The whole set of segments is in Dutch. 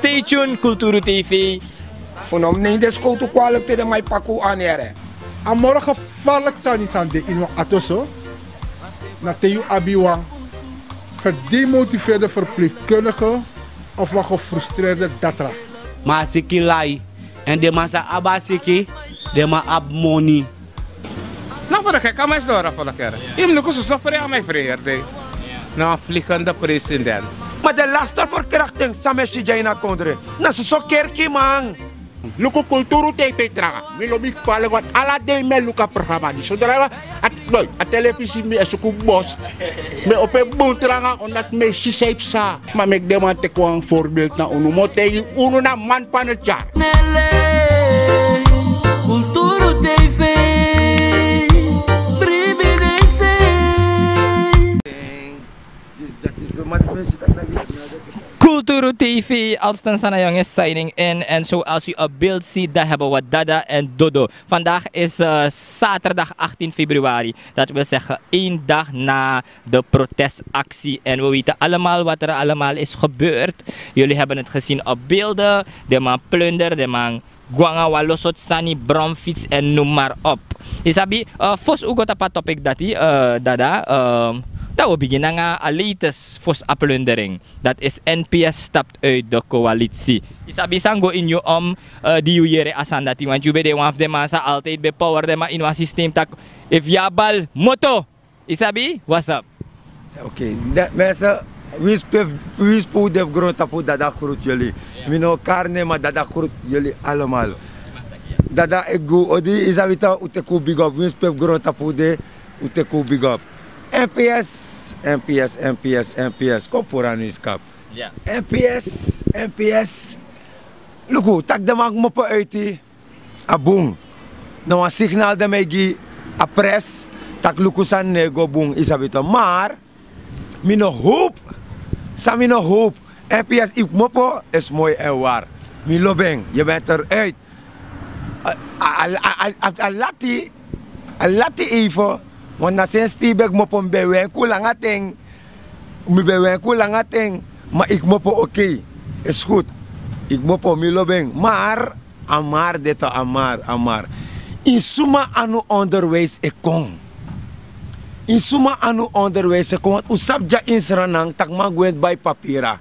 Stay tuned, Kulturu TV. Unom nee desco to kwaliteit de mai paku anere. Amora gevaarlijk zijn niet aan de ino atoso. Na teu abiwang. Gedemotiveerde verpleegkundigen of wat gefrustreerde datra. Maar siki lai en de masa abasiki, de ma abmoni. Nou, voor de gek, kan mij storen voor de keer. Je moet ook zo voor jou, mijn vriend. Nou, vliegende president. Maar de lastenverkrachting, sameshi jaina kondre. Na so kerkie man. Luku kulturu TV traga. Milo big pale wat ala de me luka programma di. Saudara at boy, at televisi mi asuku bos. Me ope bon traga omdat me sisep sa. Maar me demante ko een voorbeeld na unu mote unu na man van het jaar. Kulturu TV. Kulturu TV, Alston Sanayong is signing in. En zoals u op beeld ziet, daar hebben we Dada en Dodo. Vandaag is zaterdag 18 februari. Dat wil zeggen 1 dag na de protestactie. En we weten allemaal wat er allemaal is gebeurd. Jullie hebben het gezien op beelden. De man plunder, de man guanga walosot sani bromfiets en noem maar op. Isabi, fos ugo tapa topic dati, Dada. Dat we beginnen aan de latest fos plundering. Dat is NPS stapt uit de coalitie. Isabi sango in je om die jere asan dati. Want je bent een van de massa altijd bij power de ma in een systeem tak. If jabal moto. Isabi, what's up? Oké, mensen, wie speelt de grond tapu dada kurut jullie. Mino karne ma dada kurut jullie allemaal. Dada ego odi isabi ta uteku big up. Wie speelt grond tapu de uteku big up. NPS. Kom voor aan uw skap. Ja. NPS. Look, tak de mag moppen uit die. Abong. Nou een signaal de mij a press. Tak lukusan nego bong isabito. Maar, mino hoop. Samino hoop. NPS ik moppen is mooi en waar. Milo beng, je bent eruit. Alati even. Want na zijn stibek mopon bewen kulang ating. Mi bewen kulang ating. Maar ik mopo oké. Is goed. Ik mopo milobeng. Maar, amar dito amar. In suma anu onderwijs ik kon. In suma anu onderwijs ik kon. Want usabja insranang tak magwend by papira.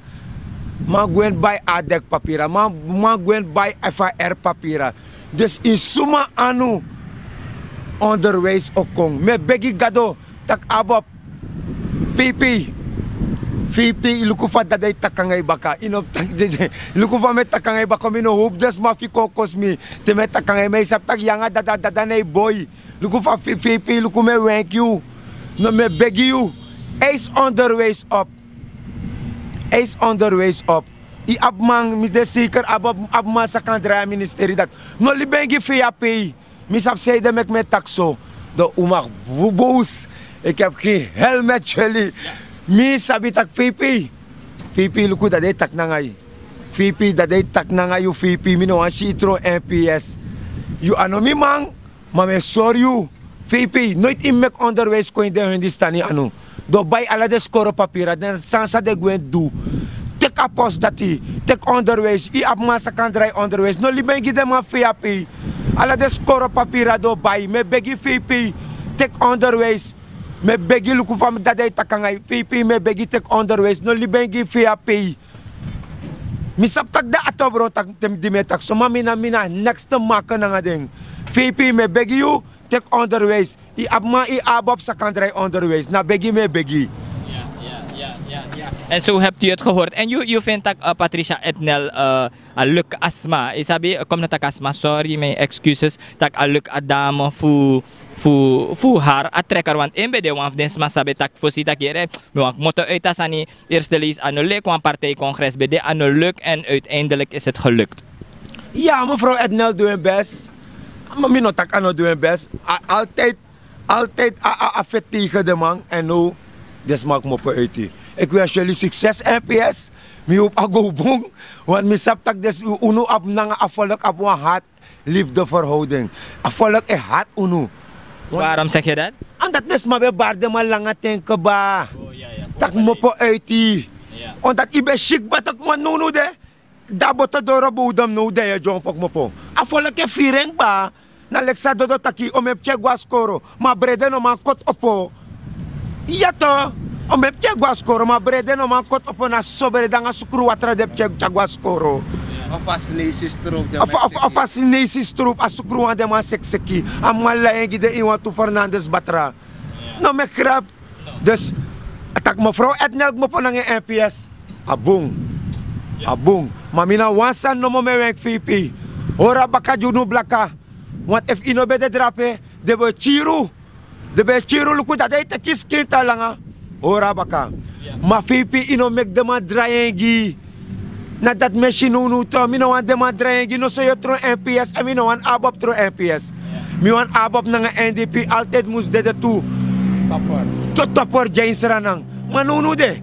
Magwend by adek papira. Magwend by FAR papira. Dus in suma anu onderwijs ook kon. Me begi gado tak abop VP lukufa daday takangay baka inop lukufa me takangay baka mino hoop des mafi kokos mi te me takangay me sap tak yanga dada nay boy lukufa VP lukume thank you no me begi you ace onderwijs op I abmang mi de zeker abma sa kandra ministerie dat no libengi VAP. Misap zei de mek met taxo. De umag boos. Ik heb geen helmet jullie. Misap tak VP. VP luku dat deed tak nangay. VP dat deed tak nangay you VP. Mino an shitro NPS. You anomi mang. Maar me sorry you. VP nooit in mek onderwijs kon je de Hindistani anu. Do bij alle de score papieren. Dan sansa de gwen do. Tek apos dati. Tek onderwijs. I ab masa kan draai onderwijs. No libengi de man VAP. Alla de score papira do bay me begi VP tek onderwijs me begi luku fam dadai takangay VP me begi tek onderwijs no libengi VAP mi saptak da ato bro tak tem dimetak so mamina next maken nga ding VP me begi you tek onderwijs I abop sa kandrai onderwijs na begi me begi. Ja. En zo hebt u het gehoord. En u vindt dat Patricia Etnel luk asma. Isabi, kom na tak asma. Sorry, mijn excuses. Tak luk adamo fu haar atrekker. Want in bij de wan van sma sabi tak fosi tak hier. Maar moto uitasani eerste lees anulek. Want partijcongres bij de anulek. En uiteindelijk is het gelukt. Ja, mevrouw Etnel doet hun best. Maar mi no tak ano doet hun best. Altijd afet tegen de man. En nu, des maak mopo uit. Ik wens jullie succes NPS. Mi hoop agobong. Want mi saptak des uno ab nanga afolok ab wan haat liefde verhouding. Afolok e haat uno. Waarom zeg je dat? Omdat des maar bij baarde maar lange denken ba. Tak mopo uit. Omdat ik ben chic batak man nuno de. Daboto doro budam no de jong pok mo po. Afola ke fireng ba na leksa dodo taki o mepche guaskoro ma brede no ma kot opo. Iya to o mepche guaskoro ma brede no ma kot opo na sobere danga sukru watra de pche guaskoro. Fascinaties troop. Fascinaties troop asukru ande ma sekseki. Amala engi de iwan tu Fernandes Batra. No me krap. Dus atak mevrouw Ednel mo po nang MPS. Abung. Abung. Mamina wansan no mo me wenk VP. Ora baka junu blaka. Want if ino bede drape, debe chiru. Debe chiru luku tadai te kiskinta langa. Ora baka. Ma VP ino mek de ma drayengi. Na dat machine unu to, mi no wan de ma drayengi no so yo tro MPS, en mi no wan abop tro MPS. Mi wan abop nanga NDP altijd moes de tu. Tot topor James Ranang. Manunu de.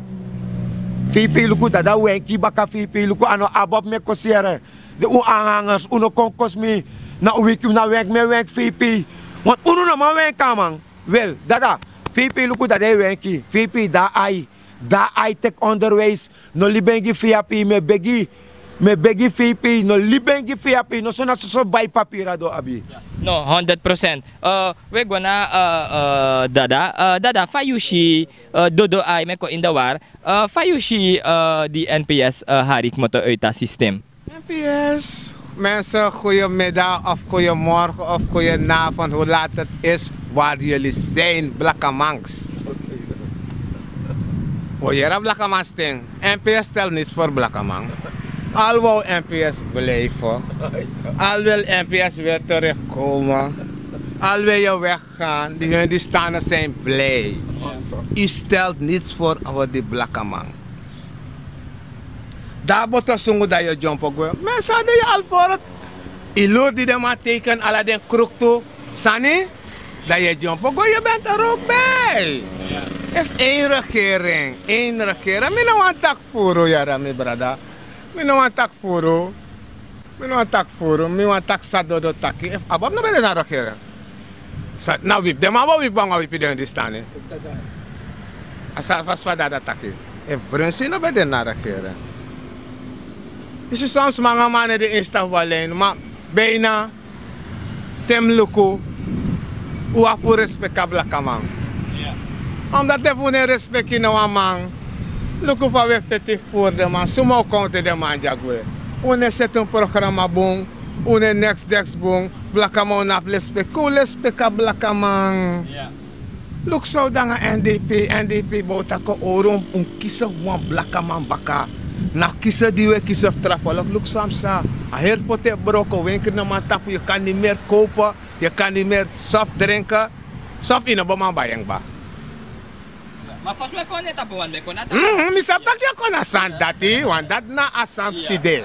VP luku dada wenki baka VP luku ano abop me kosiere. De uangangers uno konkos mi na uwikim na wenk me wenk VP. Want uno na ma wenk kamang. Wel, dada. VP luku dada wenki. VP da ai tek onderwijs. No libengi VP me begi VP no libengi VP no so na so bay papira do abi. No, 100%. We gonna dada fayushi dodo ay meko indawar. Fayushi di NPS harik moto uita system. NPS. Mensen, goedemiddag of goedemorgen of goedenavond, hoe laat het is, waar jullie zijn, Blakkamangs. Oh, je hebt Blakkamangs ding. NPS stelt niets voor Blakkamang. Al wou NPS blijven, al wil NPS weer terugkomen, al wil je weggaan, die staan er zijn blij. U stelt niets voor over die Blakkamang. Daar moet je zongen dat je jump ook weer. Mensen hadden je al voor het. Ilu die de maar teken alle den kroek toe. Sani, dat je jump ook weer. Je bent er ook bij. Het is één regering. Eén regering. Ik wil een tak voeren, ja, mijn brada. Ik wil een tak voeren. Ik wil een tak voeren. Ik wil een tak sadodo taki. Abab, nou ben je naar regering. Nou, wip. De man wip bang wip in die staan. Als vast van dat taki. If Brunsi, nou ben je naar regering. Dus soms mga mannen die instap alleen, maar bijna temluku uwa voor respectabele kamang. Omdat de voor een respect in een man, luku van we fetief voor de man, sumo konten de man jagwe. Une zet een programma boom, une next boom, blakamang na respect, cool respectabele kamang. Luk zo dan NDP botako orum kiezen wan blakamang baka. Na kiezen die we kiezen trafolog, look samsa. A heel pote broko, winkel na matap, je kan niet meer kopen, je kan niet meer soft drinken. Soft in een boman bayang ba. Maar vast wel kon het apuan be kon ata. Misa bak je kon asan dati, want dat na asan tide.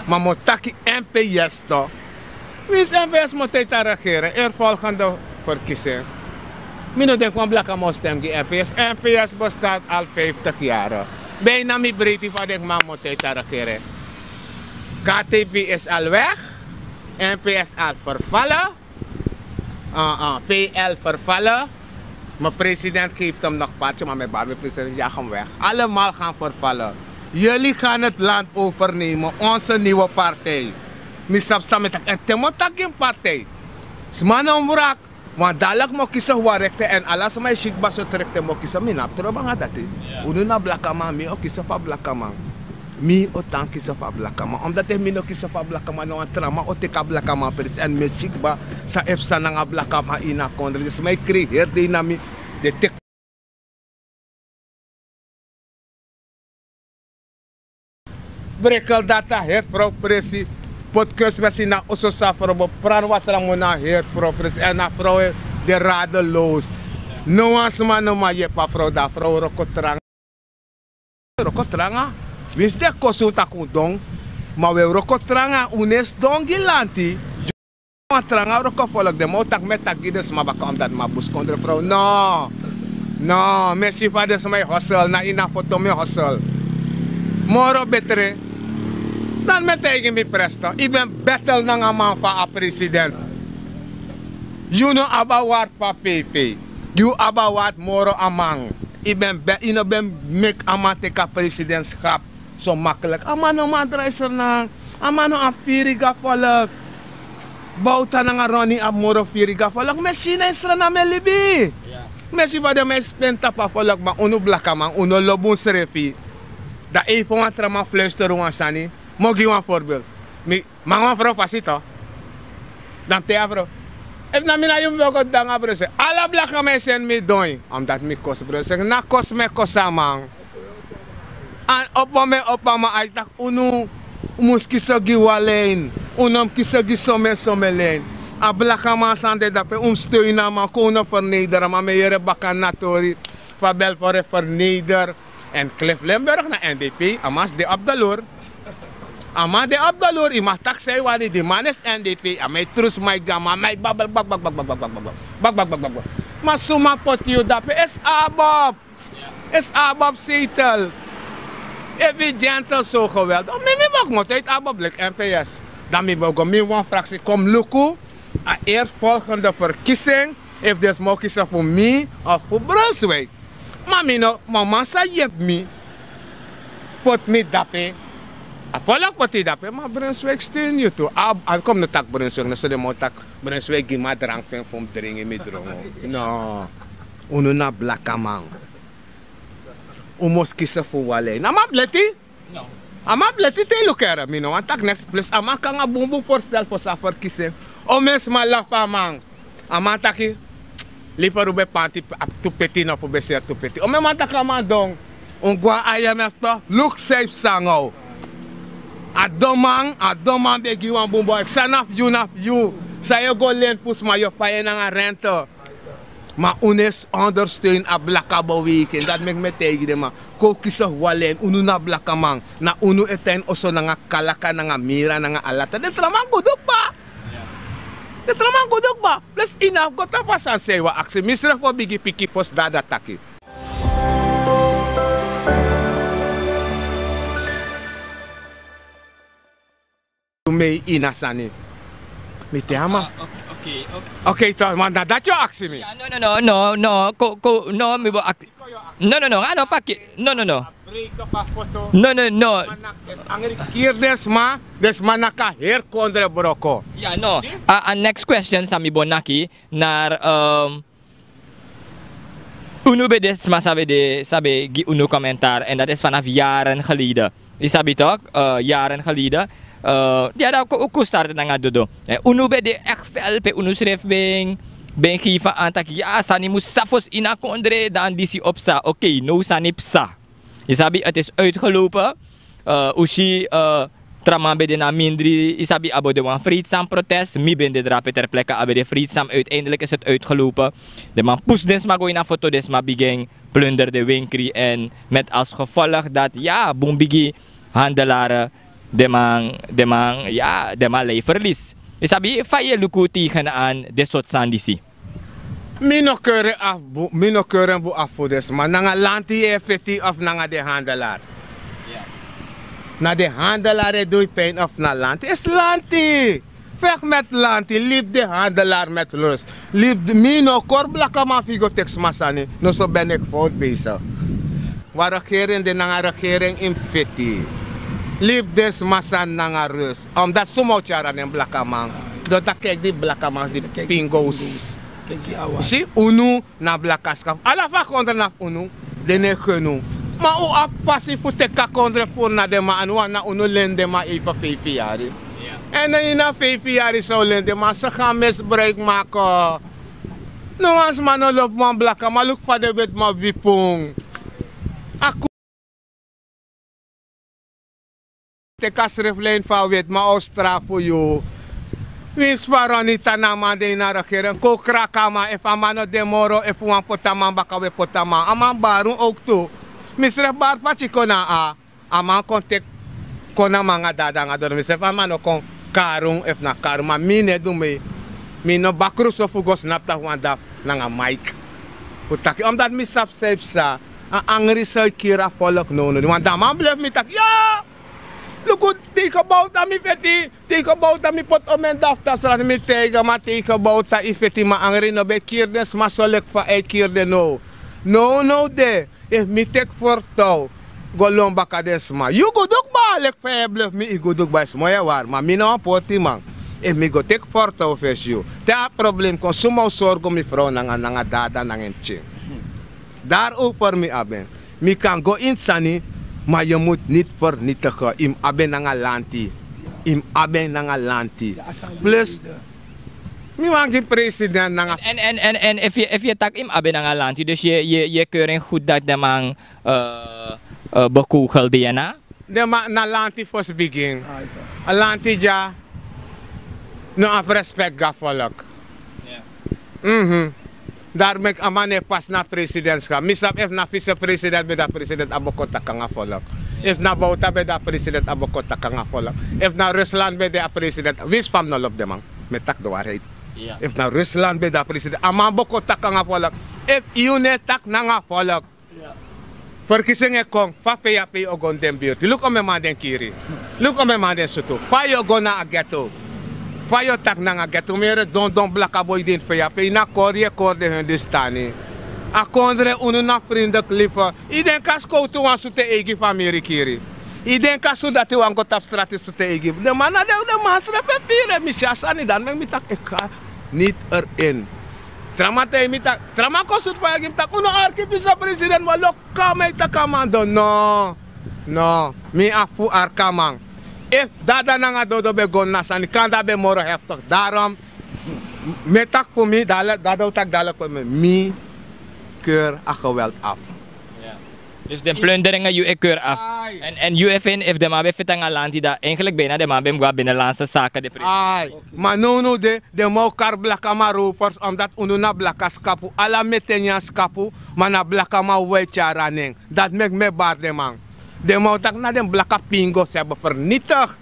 Maar motaki NPS to. Wis NPS moet hij regeren, volgende verkiezing. Mino denk van Blakkamang stem die NPS. NPS bestaat al 50 jaar. Bijna mijn breedte van de man moet hij regeren. KTP is al weg. NPS al vervallen. PL vervallen. Mijn president geeft hem nog paardje, maar mijn Barbie-president jaagt hem weg. Allemaal gaan vervallen. Jullie gaan het land overnemen. Onze nieuwe partij. Misap samet en temotak geen partij. Smana omrak. Want dadelijk moet kiezen waar rechten en alles maar chic baso terecht moet kiezen. Mijn naam terug aan dat. Unu na Blakkamang, mi ook kiezen van Blakkamang. Mi ook dan kiezen van Blakkamang. Omdat ik mi ook kiezen van Blakkamang, nou een trauma, ook ik heb Blakkamang precies en mijn chic ba sa efsa na Blakkamang ina kondre. Dus mij creëer die na mi de tek. Brekel data het pro precies. Podcast met na ososa voor Fran wat er moet naar heer profes en na vrouw de radeloos. No as man no maar je pa vrouw da vrouw rokotranga. Rokotranga. Wins de kosuta kundong. Maar we rokotranga unes dongi lanti. Rokotranga rokovolk de motak met tagides maar bakam dat maar bus kondre vrouw. No. No, merci vader my hustle na ina foto me hustle. Moro betere. Dan met tegen me presto. Ik ben battle na nga man van a president. You know about what van PV. You about what moro amang. Ik ben mek amang teka presidentschap. zo makkelijk. Amano madreiser na. Amano a firiga volk. Bouta na Ronnie a moro firiga volk. Machine is na me libi. Messi va de me spenta pa volk ma uno blaka man uno lobun serefi. Da even wat trama fluisteren wan sani. Mogi wan voorbeeld. Mi mama vrouw fasito. Dan te avro. If na mina yum welko danga bro se. Alla blaka me sen mi doin. Omdat mi kos bro se. Na kos me kosa man. En op me ay tak uno mus kisagi walen. Uno kisagi some leen. A blaka man sande dape steun na man kono vernederen. Maar me jere bakan natori. Fabel voor verneder. En Cliff Limburg na NDP. Amas de Abdaloor. Ama de Abdaloor, i mag tak say wani di man is NDP, amay trus my gama, may babal bak. Maar suma pot you dape is abab. Is abab zetel. Even gentle zo geweldig. Mi bak moet uit abab like NPS. Dan mi bak mi one fractie kom luku. A eerstvolgende verkiezing. If des mo kiezen voor mij of voor Brunswijk. Maar mi no, mama sa yep mi. Pot mi dape. Volk wat hij dape, maar Brunswijk steun je toe. En kom de tak Brunswijk, dan zullen we tak Brunswijk die maar drank van om dringen met dronken. No, uno na blaka man. Umos kiezen voor wale. Na maar bleti? No. Ama bleti te lukeren, mino. Want tak next place, ama kan een boom voorstel voor sa verkiezing. O mens maar lafa man. Ama taki, liever ube panty tu peti na voor beser tu peti. O men tak ama dong. Ongwa IMF to, look safe sangau. A domang begi wan bumbo. Ik san af you. Sa je go leen pus ma je paye na rente. Maar unes ondersteun a blaka beweging. Dat mek me tegen de man. Ko kisa walen unu na blaka man. Na unu eten oso na kalaka na mira na alata. De traman kuduk pa. De traman kuduk pa. Plus enough gota pa san sewa aksi. Misra fo bigi piki pos dada taki. Me inasani. Mi te ama. Okay, toch, maar dat je actie me. No. No, mi bo actie. No. Ano paki? No. No. Angry kier des manaka her kondre broko. Ja, no. Next question sa mi bonaki naar uno bedes maar sabi gi uno commentaar en dat is vanaf jaren geleden. Isabi toch? Jaren geleden. Ja, dat ook starten na nga dodo. Uno be de echt veel pe uno schreef ben kifa antak ja sani mus safos ina kondre dan disi opsa. Oké, no sani psa. Isabi het is uitgelopen. Ushi trama be de na mindri isabi abo de wan vreedzaam protest. Mi ben de drape ter plekke abe de vreedzaam. Uiteindelijk is het uitgelopen. De man poes des ma go in a foto des ma bigeng plunder de winkri en met als gevolg dat ja bombigi handelaren de man leverlies. Isabi faye luku tegen aan de soort sandisi. Mino keuren bu afvoerders, maar nanga lanti effectief of nanga de handelaar. Na de handelaar doe pijn of na lanti. Is lanti. Vecht met lanti, liep de handelaar met rust. Liep de mino korblaka ma figo tekst masani. No zo ben ik fout bezig. Waar regering de nanga regering in feti. Liep des masan nanga rust. Omdat sommige jaren in blakaman. Dat kijk die blakaman, die pingo's. Si unu na blakaskap. Alla va kondre na unu, de ne genu. Maar u afpassie voor te kakondre voor na de ma en na unu lende ma even 5 jaar. En dan na 5 jaar zou lende maar ze gaan misbruik maken. No ans man no lop man blakaman, look for de wet ma wipong. De kasreflein van wet ma ostra voor jou. Wins varonita na man de na regering. Ko krakama if amano demoro if wan potaman bakawe potaman. Aman barun ook toe. Misre bar pachiko na a. Aman kontek kona manga dada nga door. Misre amano kon karung if na karung. Ma mine do me. Mino bakru so fugos napta wan daf nga mic. Putaki omdat mi sap safe sa. Angri sa kira volk no. Want daman blijf mi tak. Ja! Look, take about me feti, take about me pot omen daftas ran mi tega ma take about ifeti ma angri no be kirdes ma solek fa e kirde no. No de. If mi tek for touw. golomba kadesma. You go dok ba lek feble mi I go dok ba smoya war, ma mi no poti man. E mi go tek forta ofes you. Te problem kon suma sorgo mi vrouw nanga dada nang ching. Daar ook voor mi aben. Mi kan go in sani, maar je moet niet vernietigen. Im aben nanga lanti. Im aben nanga lanti. Plus mi wangi president nanga. En if je tak im aben nanga lanti, dus je keuring goed dat de man bekogelde je na? De man na lanti first begin. A lanti ja no af respect ga volk. Daar mek amane pas na presidentschap. Misap if na vice-president be da president abokota kanga volk. If na Bouta be da president abokota kanga volk. If na Rusland be da president, wis fam no lop de man. Met tak de waarheid. Yeah. If na Rusland be da president, aman bokota kanga volk. If you ne tak nanga volk. Verkiezingen kom, fa peya pay ogon den buurt. Look om me man den kiri. Look om me man den soto. Fa yo go na a ghetto. Fa yo tak nanga ghetto mere don blaka boy den peya pay na korje hun distani. A kondre unu na vriendelijk liever. Iden kas koutu wan soete egi familie kiri. Iden kas so dat wan go tap straat soete egi. De man na de masrefe fire mi sani dan mek mi tak ik ga niet erin. Trama te imita, trama kosut pa yagim tak uno arkipisa president walo kamay takamando. No, mi afu arkamang. If dada na nga dodo be gon nasani, kanda be moro heftig. Daarom, metak voor mi, dada utak dala voor mi keur a geweld af. Dus de plunderingen je keur af. En je vindt, if de man bent aan land die daar eigenlijk bijna de man bent qua binnenlandse zaken de prijs. Ai, maar no de mau kar blaka ma rovers omdat unu na blaka skapu, ala metenya skapu, maar na blaka ma wecha neng. Dat mek me bar de man. De mau tak na den blaka pingo ze hebben vernietigd.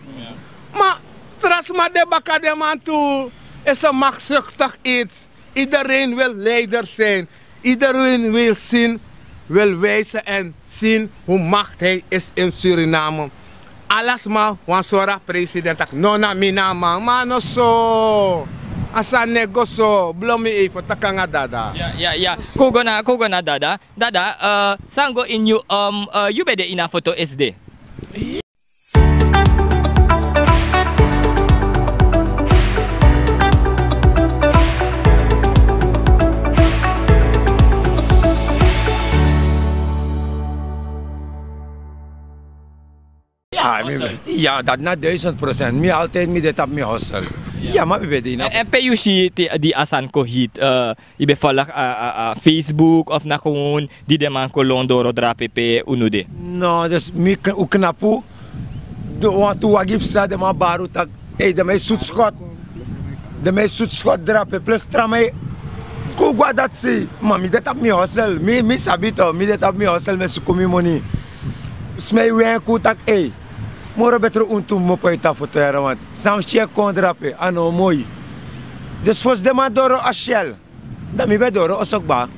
Maar tras ma de baka de man toe is een machtszuchtig iets. Iedereen wil leider zijn. Iedereen wil zien. Wil wijzen en zien hoe macht hij is in Suriname. Alles maar, wansora president, nona mina man, mano so. Asa nego so, blomi even, takanga dada. Ja. Kogo na dada. Dada, sango in you bede ina foto SD. Ja, dat na 1000%. Mi altijd mi dit op mi hustle. Ja, maar we weten niet. En pe you die asan ko hit, je bevallig Facebook of na gewoon die de man ko londoro drape pe unude. No, dus mi u knapu. De want u wagip sa de man baru tak. De mij zoetschot. De mij zoetschot drape plus tramai. Ko gwa dat si. Maar mi dit op mi hustle. Mi sabito, mi dit op mi hustle me sukumi money. Smei wen ku tak moro beter untum mo poita fotera want sam che kondrape ano mooi. Dus fos de madoro a shell. Da mi bedoro osokba.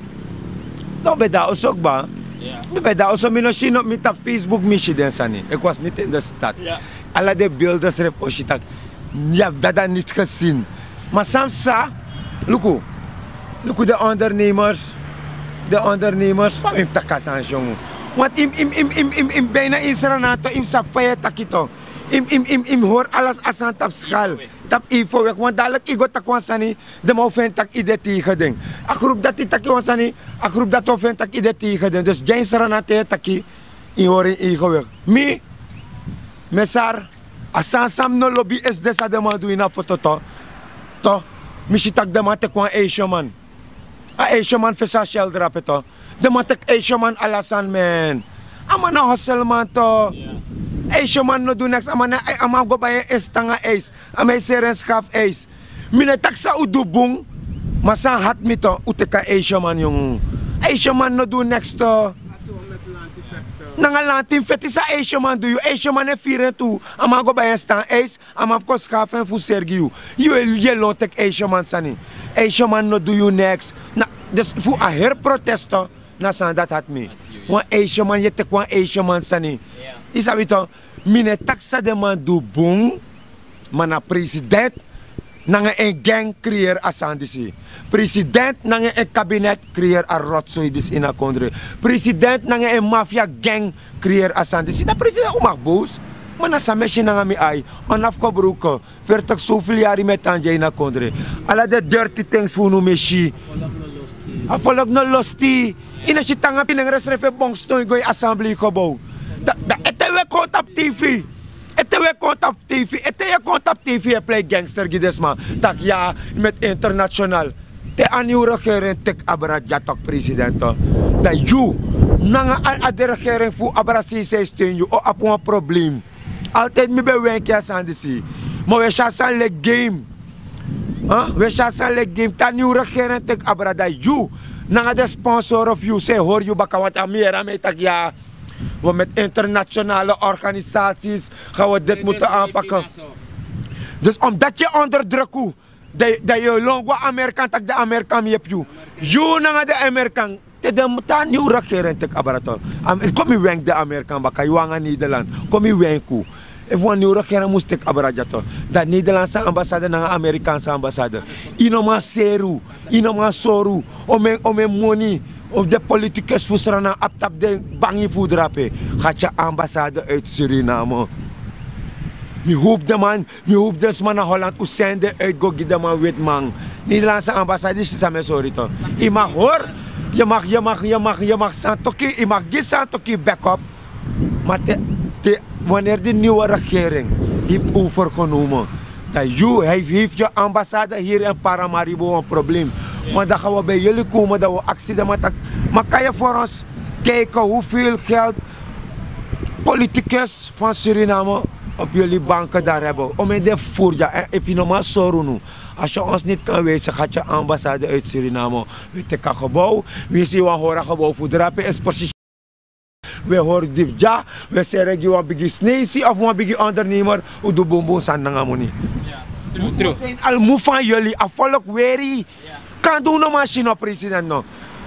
No beda osokba. Mi beda oso mi no shino mi tap Facebook mi shiden sani. Ik was niet in de stad. Alla de builders reposhitak. Ja, dat niet gezien. Maar sam sa luku de ondernemers van im takasan jongen. Want im bijna in Seranato, im sapaya takito. Im hoor alles asan tap schal. Tap ifo wek, want dadelijk igo takwan sani, de mau tak identieke ding. A groep dat die takwan sani, a groep dat ofen tak identieke ding. Dus jij Seranato taki, in hoor in igo wek. Mi, mesar, asan sam no lobby is desa de man doe na foto to. Mi tak de man tekwan Asian man. A Asian man fesa shell drape to. De matek Asian man alasan men. Amana hustle man to. Asian man no do next. Amana go baye estanga ace. Amay seren scaf ace. Mine taksa udubung. Masa hat mi to. Uteka Asian man yung. Asian man no do next to. Nangalantin feti sa Asian man do you. Asian man e firen tu. Ama go baye estanga ace. Ama ko scaf en fu sergi you. You yellow tek Asian man sani. Asian man no do you next. Na dus fu a her protesto. Nasan dat hat mi. Wan Asian man yete kwan Asian man sani. Isabi to, mine taksa de man do boom, mana president, nanga een gang creëer asandisi. President nanga een kabinet creëer a rotzooi dis in a country. President nanga een mafia gang creëer asandisi. Dat president mag boos. Maar na samesje nanga mi ai. Onaf ko broeken. Vertak zoveel jaren met tanja in a country. Alla de dirty things voor no meshi. A volk no losti. Ina si tanga pinang resrefe bongstoy goy assembly ko bo. Da etewe kont op TV. Etewe kont op TV. Etewe kont op TV play gangster gidesma. Tak ja met international. Te aniu regering tek abra jatok presidento. Da you nanga a de regering fu abra si steun you o apu een probleem. Altijd mi be wenke asandisi. Maar we chassan le game. We chassan le game. Ta aniu regering tek abra da you nanga de sponsor of you say hoor you baka wat amira me tak ja. We met internationale organisaties gaan we dit moeten aanpakken. Dus omdat je onderdrukt hoe, dat je longo Amerikaan tak de Amerikaan heb je. Je nanga de Amerikaan. Te de mutan nieuw regering tek abaraton. Kom je wenk de Amerikaan baka je wanga Nederland. Kom je wenk hoe. If one nieuw regering moest tek abarajato. Dat Nederlandse ambassade nanga Amerikaanse ambassade. Inoma seru, inoma soru, ome money. Of de politicus voesrana aptap de bangi voedrape. Gaat je ambassade uit Suriname. Mi hoop de man naar Holland usende uit go gide man wit man. Nederlandse ambassade is samen sorry toch. Je mag hoor, je mag santoki, je mag geen santoki backup. Maar wanneer de nieuwe regering heeft overgenomen, dat heeft je ambassade hier in Paramaribo een probleem. Maar dan gaan we bij jullie komen dat we actie maken. Maar kan je voor ons kijken hoeveel geld politicus van Suriname op jullie banken daar hebben? Om in de voorja, en je normaal zorgen. Als je ons niet kan wijzen, gaat je ambassade uit Suriname. We tekenen gebouw, we zien wat horen gebouw voor de rappen is precies. We horen dit ja, we zeggen je want begin sneezie of want begin ondernemer, hoe de boom zijn nangamoni. We zijn al moe van jullie, afvolk weerie. Kan doen een machine president no.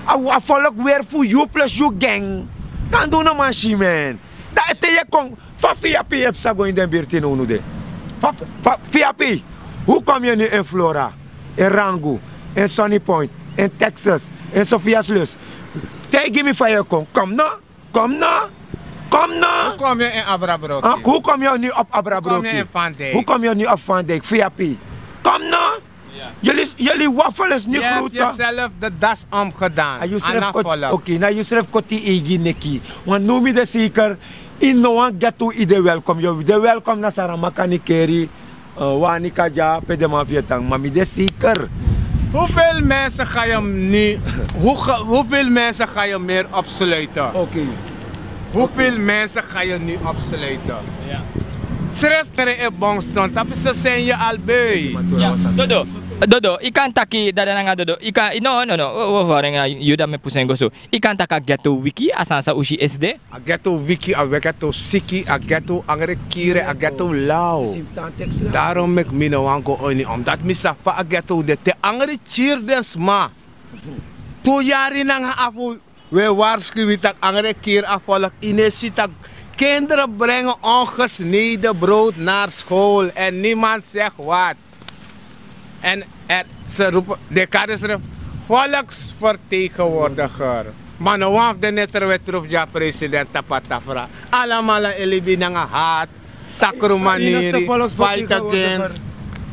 A volk weer voor you plus you gang. Kan doen een machine man. Dat je kon van VIP heb ze go in de buurt in Onude. VIP. Hoe kom je nu in Flora, in Rango, in Sunny Point, in Texas, in Sophiaslus? Give me fire kom. Kom nou. Hoe kom je in Abrabroek? Hoe kom je nu op Abrabroek? Hoe kom je nu op Van Dijk? VIP. Kom nou. Jullie waffel is niet groot. Je hebt jezelf de das omgedaan. Oké, nou je schrijft koti egi neki. Want noem je de zeker, in no one get to ide welkom. Je de welkom na Saramaka ni keri, wanika ja, pedema vietang. Maar de zeker. Hoeveel mensen ga je nu, hoeveel mensen ga je meer opsluiten? Oké. Hoeveel mensen ga je nu opsluiten? Ja. Schrijf er een bongstond, dat is zijn je al bij. Dodo, ikan taki dada nga dodo. Ikan no. Wareng yuda me pusen goso. Ikan taka ghetto wiki asansa ushi SD. A ghetto wiki, a ghetto siki, a ghetto angre kire, a ghetto lao. Daarom mek mino wango oni omdat misa fa a ghetto de te angre cheerdens ma. 2 jaar nang afu we waarschuwen dat angre kier afvolk inesita. Kinderen brengen ongesneden brood naar school en niemand zegt wat. En ze roepen, de kader volksvertegenwoordiger. Maar nu af de netter we terug ja president Tapatafra. Allemaal elibi nanga haat, takrumanieri, fight against.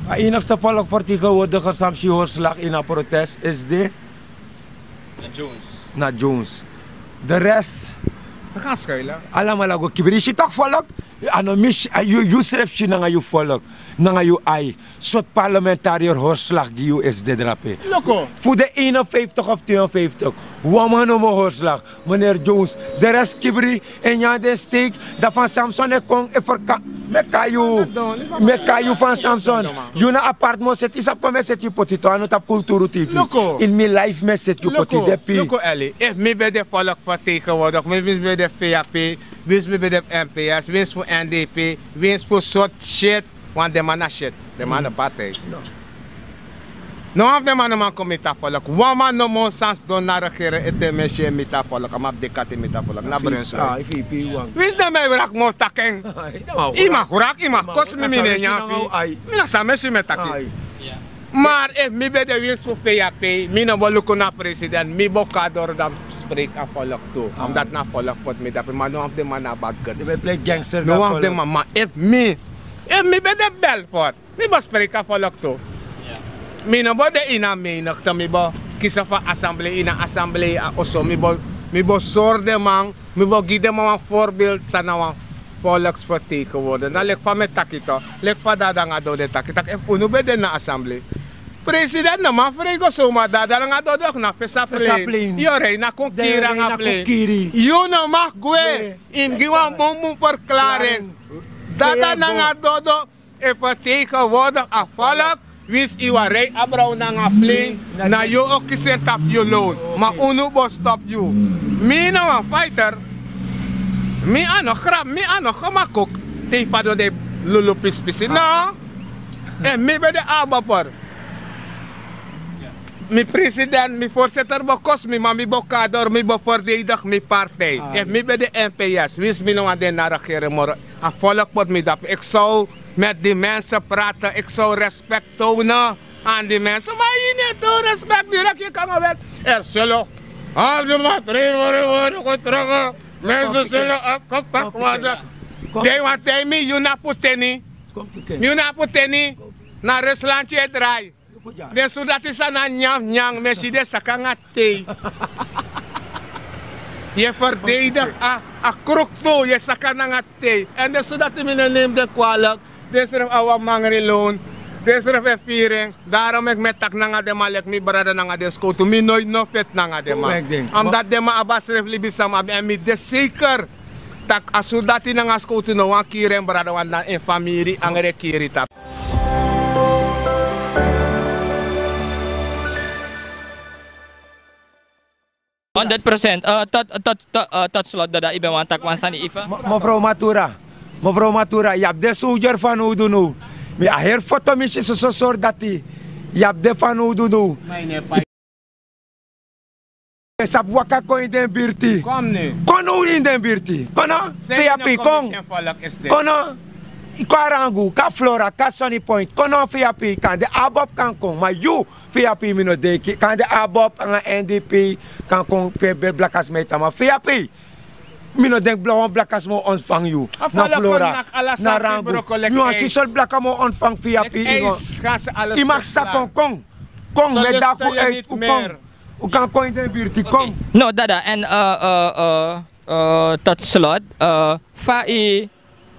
De enigste volksvertegenwoordiger Samsi Hoorslag in een protest is de? Na Jones. De rest. Ze gaan schuilen. Allemaal go kibri. Je toch volk? Ano mis, you schrijft je naar je volk. Nanga you ai, soort parlementariër Hoorslag giu is de drape. Loco. Voor de 51 of 52. Woman om Hoorslag, meneer Jones. De rest kibri en ja de steek. Dat van Samson en Kong en verka. Mekayu van Samson. You na appartement set is op me set je potito aan het cultuur TV. Loco. In mijn life me set je potito de pi. Loco Ellie, if me bij de volk vertegenwoordig, me wins bij de VAP, wins me bij de MPS, wins voor NDP, wins voor soort shit. Want de man shit, de man partij. No af de man kom met volk. Wama no mon sans don naar regeren ete mesje met volk, am op de kat met volk. Na Brunswick. Ah, IVP wang. Wis de mij rak mo takeng. Ima kurak ima kos me minenya. Mina sa mesje met takeng. Maar if mi bij de winst voor VAP, mi no boluko na president, mi boka door dan spreek aan volk toe. Omdat na volk wordt mi dat, maar no of de man na bad guts. Je play gangster. No of de man, maar if mi bij de Belfort, mi bo spreek aan volk toe. Mi no bo de ina menigte, mi bo kiezen voor assemblee, ina assemblee, also mi bo zorgen man, mi bo gieden man een voorbeeld, sana volksvertegenwoordiger. Dan leg van met takito, leg van dat dan gaat de takito. If unu bij de na assemblee. President na man vrego zomaar daar dan gaat door na Fesaplein. Jore na konkira na plein. You no mag gwe in giwan boom verklaring. Dat dan gaat door e vertegenwoordiger a volk. Wis iwa rei abrau na nga plein. Na yo ook kisen tap yo loon. Maar unu bo stop you. Me na een fighter. Mi ano grap, mi ano gemakok. Te fado de lulu pispisi. No. En mi bij de abapper. Mi president, mi voorzitter bekos mi, maar mi bokador, mi beverdedig mi partij. En mi bij de NPS, wist mi nog aan de regeren, maar a volk wordt mi dat. Ik zou met die mensen praten, ik zou respect tonen aan die mensen. Maar je niet tonen respect, direct je kan wel. Er zullen al de maatregelen worden getrokken. Mensen zullen opgepakt worden. Die want hij mi, je na puteni. Je na puteni. Naar Ruslandje draai. Dus zodat is aan nyang, mensen die sakanga thee. Je verdedigt a krokto, je sakanga thee. En dus zodat je me neemt de kwalijk. Dus er oude mangere loon. Dus er viering. Daarom ik met tak nanga de malek mi brada nanga de skoto. Mi nooit no vet nanga de ma. Omdat de ma abasref libisam ab en mi de zeker. Tak asudat die nanga skoto no wan kiren brada wan in familie angere kiri tap. Tot slot dat ik ben want tak wan sani ifa. Mevrouw Matura, je hebt de soldier van Oudunu. Maar a her foto misje zo soort dat die. Je hebt de van Oudunu. Sap waka ko in den birti. Kom nu. Kono in den birti. Kono? VAP kon. Kono? Kwarangu, ka Flora, ka Sunny Point. Kono VAP kan de Abob kan kon. Maar you VAP mino deki. Kan de Abob en NDP kan kon pe blakas meta. Maar VAP. Mino denk blauw blakas mo ontvang you. Na Flora. Na Rangu. Nu als je sol blaka mo ontvang VAP. I mag sakon kon. Kon met daku uit. Hoe kan kon in de buurt? Kom. No, dada. En tot slot.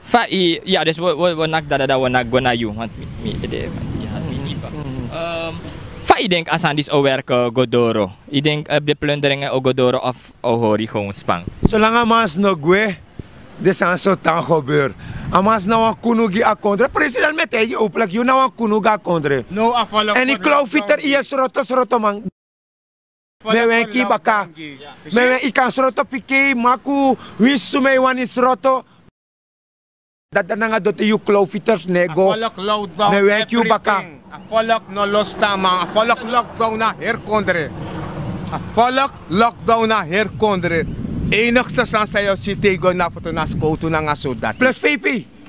Fai, ja, dus we nak dada we nak gona you. Want mi ide mi nipa. Fai denk asan dis werk Godoro. I denk de plunderingen o Godoro of hori gewoon spang. Zolang amas no gwe, de san so tan gebeur. Amas na wan kunugi a kondre. President met je oplek, you na wan kunuga kondre. No afvallen. En ik klauwfiter is roto man. Me wen ki baka. Me wen ikan sroto piki maku wisu me wan is roto. Dat dan nga dote you klauwfiters nego. Me wen ki baka. Volk no lostamang, volk lockdown na herkondre. Volk lockdown na herkondre. Enigste sans sa jou si tego na foto na skoto na nga soldat. Plus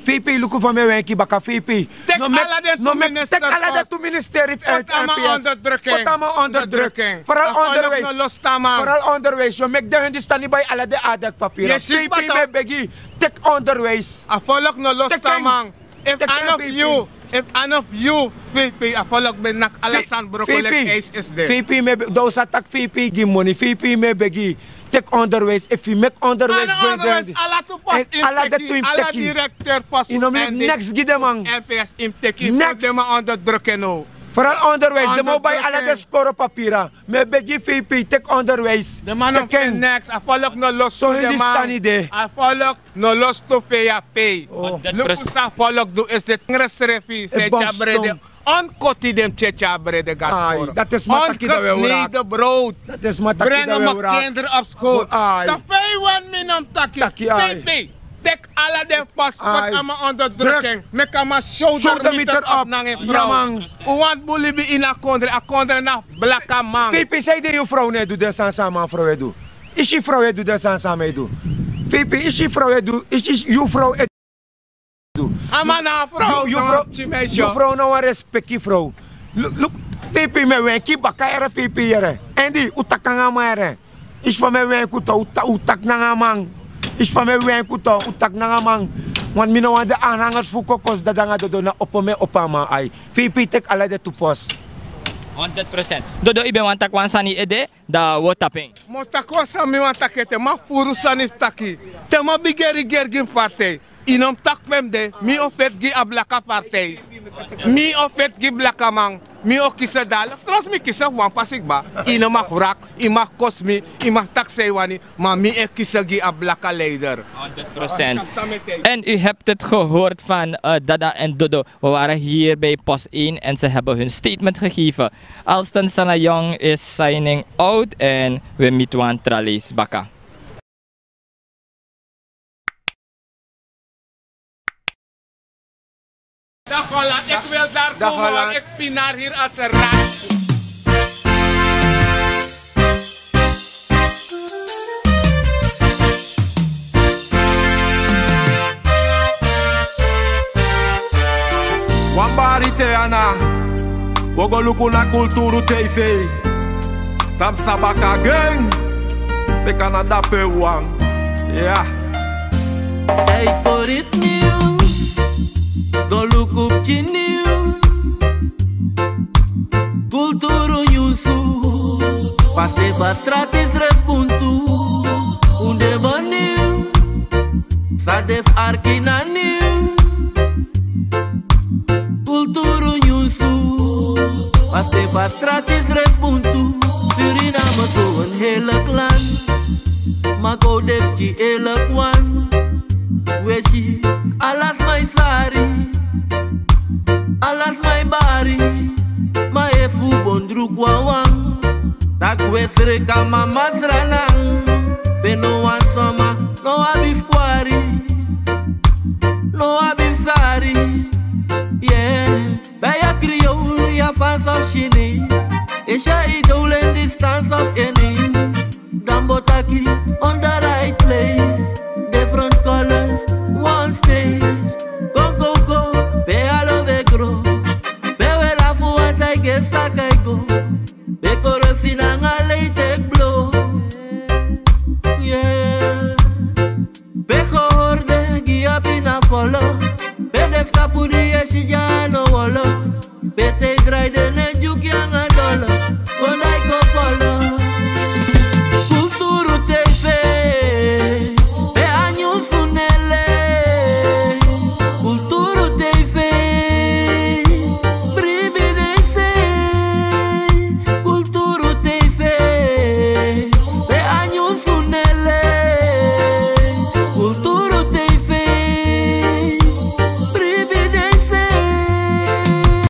VP luku van me wen ki baka VP. Tek ala de tu ministerie uit NPS. Onderdrukking. Vooral onderwijs. No lostamang. Vooral onderwijs. Je mek de hundi staan bij alle de adak papieren. VP me begi. Tek onderwijs. A volk no lostamang. If one of you, VP, a volk ben nak alasan brocolek is there. VP me those attack VP give money. VP me begi. Tek onderwijs. If you make onderwijs going there. Ala directeur pas. You know me next gide man. NPS imteki. Next dem onderdrukken no. Vooral onderwijs. De mobile alle de score papieren. Me begi VP tek onderwijs. De man of next. A volk no los so to de man. A volk no los to VAP. Lukusa volk do is de ngresrefi. Se jabrede. Onkoti dem chechabre de gaspor. Dat is mataki dat we ongesneden brood. Dat is mataki dat we brengen mijn kinderen op school. Dat 5 minuten taki. VP. Tek alle de paspoort aan mijn onderdrukking. Mek aan mijn shouldermeter op naar een vrouw. Want bully be in a kondre na blaka man. VP zei de juffrouw ne doet de samen vrouw doet. Is je vrouw doet de samen doet. VP is je vrouw doet. Is je juffrouw doet. Amana vrouw. Juffrouw nou een respectie vrouw. Look, VP me wenki baka ere VP ere. Endi utakanga ma ere. Is van me wenkuto utak nanga mang. Is van me wenkuto utak nanga mang. Want mi no want de aanhangers voor kokos dat danga dodo na opome opama ai. VP tek ala de tupos. 100%. Dodo ibe wan tak wan sani ede da wotaping. Mo takosa mi wan takete ma furu sani taki. Te ma bigeri gergin partij. Inom tak fem de mi ofet gi ablaka partij. Mi ofet gi blaka mang. Mi o kisa dal. Tros mi kisa wan pasik ba. Inom mak rak, imak kosmi, imak taksei wani. Maar mi e kisa gi ablaka leider. 100%. En u hebt het gehoord van Dada en Dodo. We waren hier bij Post 1 en ze hebben hun statement gegeven. Alston Sanayong is signing out en we meet Tralis Baka. Dag Holland, ik wil daar komen, want ik pinaar hier als een rat. Wambari Teana, wogo luku na Kulturu TV. Tam sabaka gang, be Canada pe wang. Ja. Tijd voor het nieuws, dan look op je nieuws. Kulturu nyusu, pas de straat is resbuntu. Unde baniu, sadef arkina nieuw. Kulturu nyusu, pas de straat is resbuntu. Suriname zo een hele clan, maar kodep die hele kwan. Weshi, alas my sari, alas my bari, ma efu bondru kwawang. Tak wesre kama masranang, beno wan soma, no abif kwari, no abif sari. Yeah, baya kriol ya fans of shini, esha idol in distance of innings. Dambotaki on the right place, different colors, one stage. Go go go, be alo be grow, be we la fu wat I guess tak I go. Be koro sinanga lay take blow. Yeah, be horde gia pina follow, be descapuri.